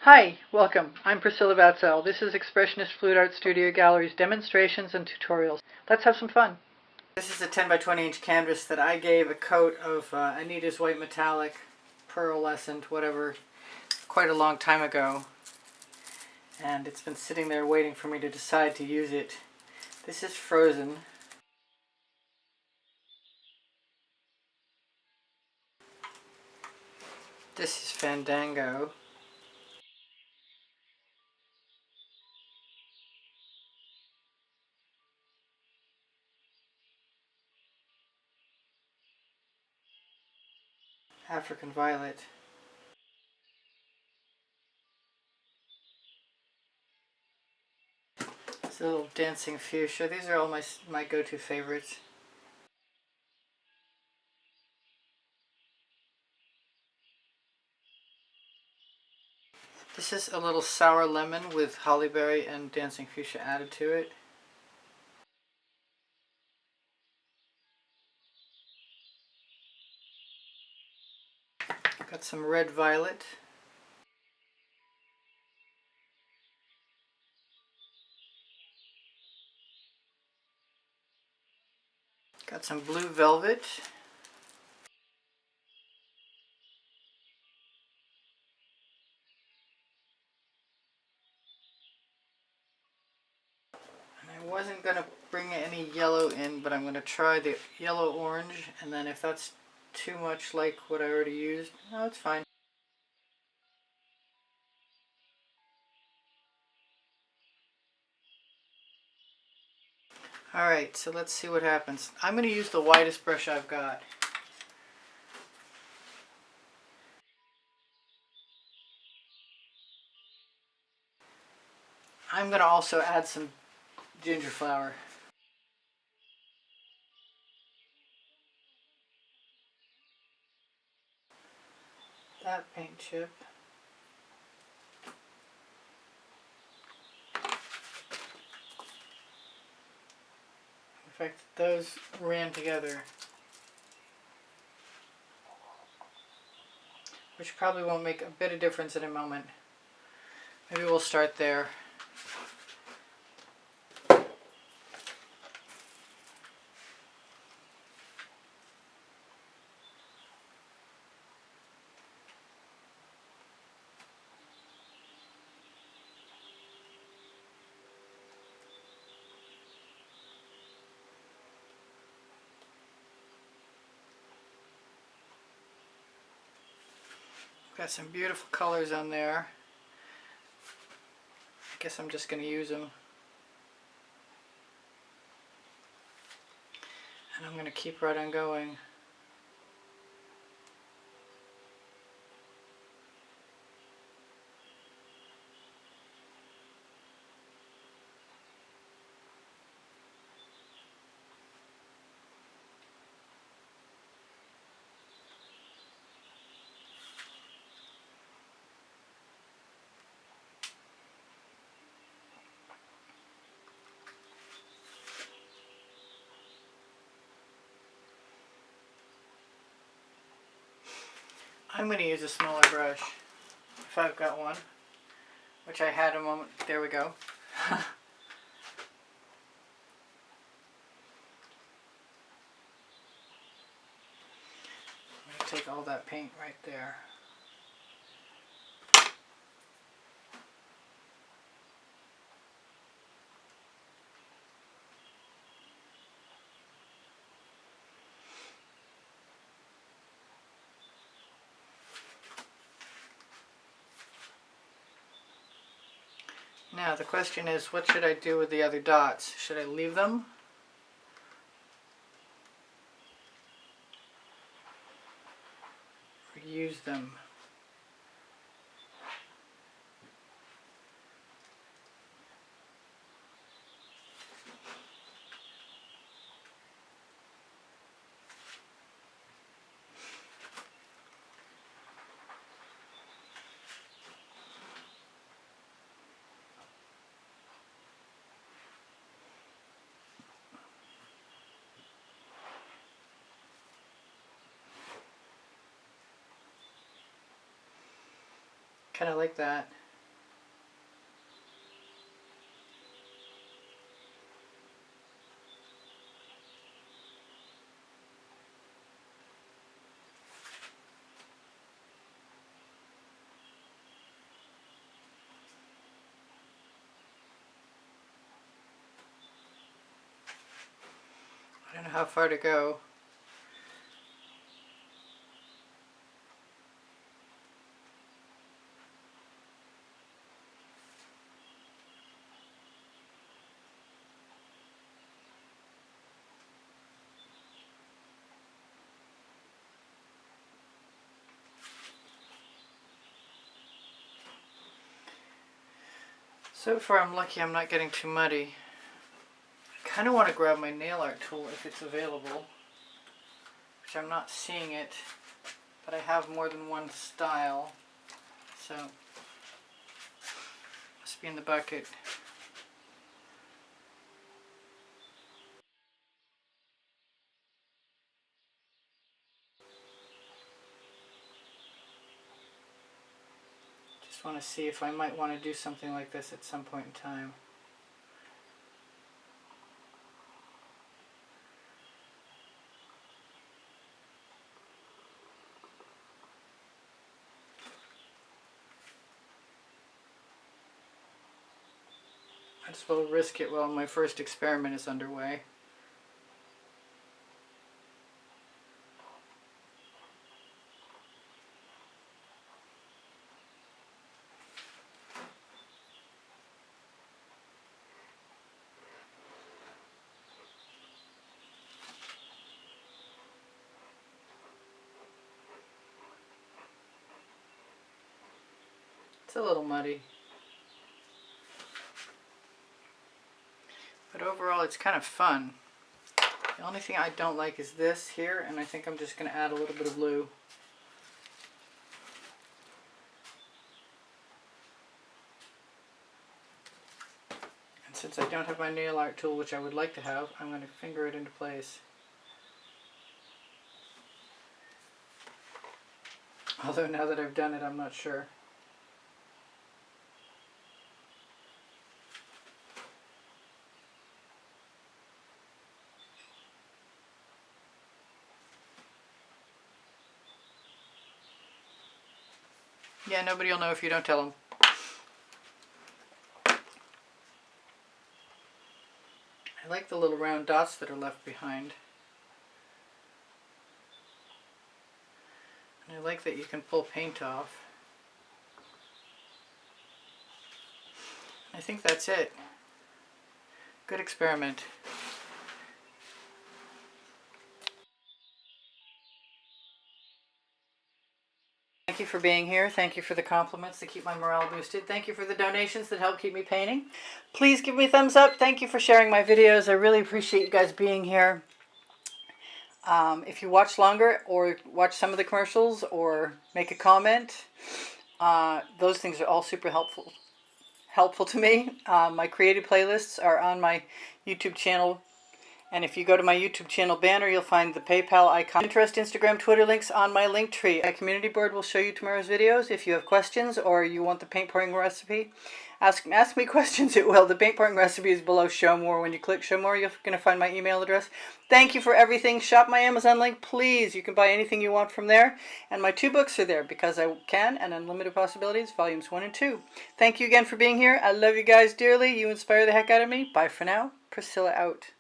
Hi, welcome. I'm Priscilla Batzell. This is Expressionist Fluid Art Studio Gallery's demonstrations and tutorials. Let's have some fun. This is a 10 by 20 inch canvas that I gave a coat of Anita's White Metallic, Pearlescent, whatever, quite a long time ago. And it's been sitting there waiting for me to decide to use it. This is Frozen. This is Fandango. African Violet. It's a little dancing fuchsia. These are all my go-to favorites. This is a little sour lemon with hollyberry and dancing fuchsia added to it. Got some red violet. Got some blue velvet. And I wasn't going to bring any yellow in, but I'm going to try the yellow orange, and then if that's too much like what I already used, no, it's fine. Alright, so let's see what happens. I'm going to use the widest brush I've got. I'm going to also add some ginger flower. That paint chip. In fact, those ran together. Which probably won't make a bit of difference in a moment. Maybe we'll start there. Got some beautiful colors on there. I guess I'm just going to use them. And I'm going to keep right on going. I'm going to use a smaller brush, if I've got one, which I had a moment. There we go. I'm going to take all that paint right there. Now the question is, what should I do with the other dots? Should I leave them? Or use them? Kind of like that. don't know how far to go. So far I'm lucky I'm not getting too muddy. I kind of want to grab my nail art tool if it's available, which I'm not seeing it, but I have more than one style, so must be in the bucket. Just want to see if I might want to do something like this at some point in time. I just will risk it while my first experiment is underway. It's a little muddy, but overall it's kind of fun. The only thing I don't like is this here, and I think I'm just going to add a little bit of blue. And since I don't have my nail art tool, which I would like to have, I'm going to finger it into place. Although now that I've done it, I'm not sure. Yeah, nobody will know if you don't tell them. I like the little round dots that are left behind. And I like that you can pull paint off. I think that's it. Good experiment. Thank you for being here. Thank you for the compliments that keep my morale boosted. Thank you for the donations that help keep me painting. Please give me a thumbs up. Thank you for sharing my videos. I really appreciate you guys being here. If you watch longer or watch some of the commercials or make a comment, those things are all super helpful to me. My creative playlists are on my YouTube channel. And if you go to my YouTube channel banner, you'll find the PayPal icon. Pinterest, Instagram, Twitter links on my link tree. My community board will show you tomorrow's videos. If you have questions or you want the paint pouring recipe, ask me questions, it will. The paint pouring recipe is below Show More. When you click Show More, you're going to find my email address. Thank you for everything. Shop my Amazon link, please. You can buy anything you want from there. And my 2 books are there, Because I Can and Unlimited Possibilities, volumes 1 and 2. Thank you again for being here. I love you guys dearly. You inspire the heck out of me. Bye for now. Priscilla out.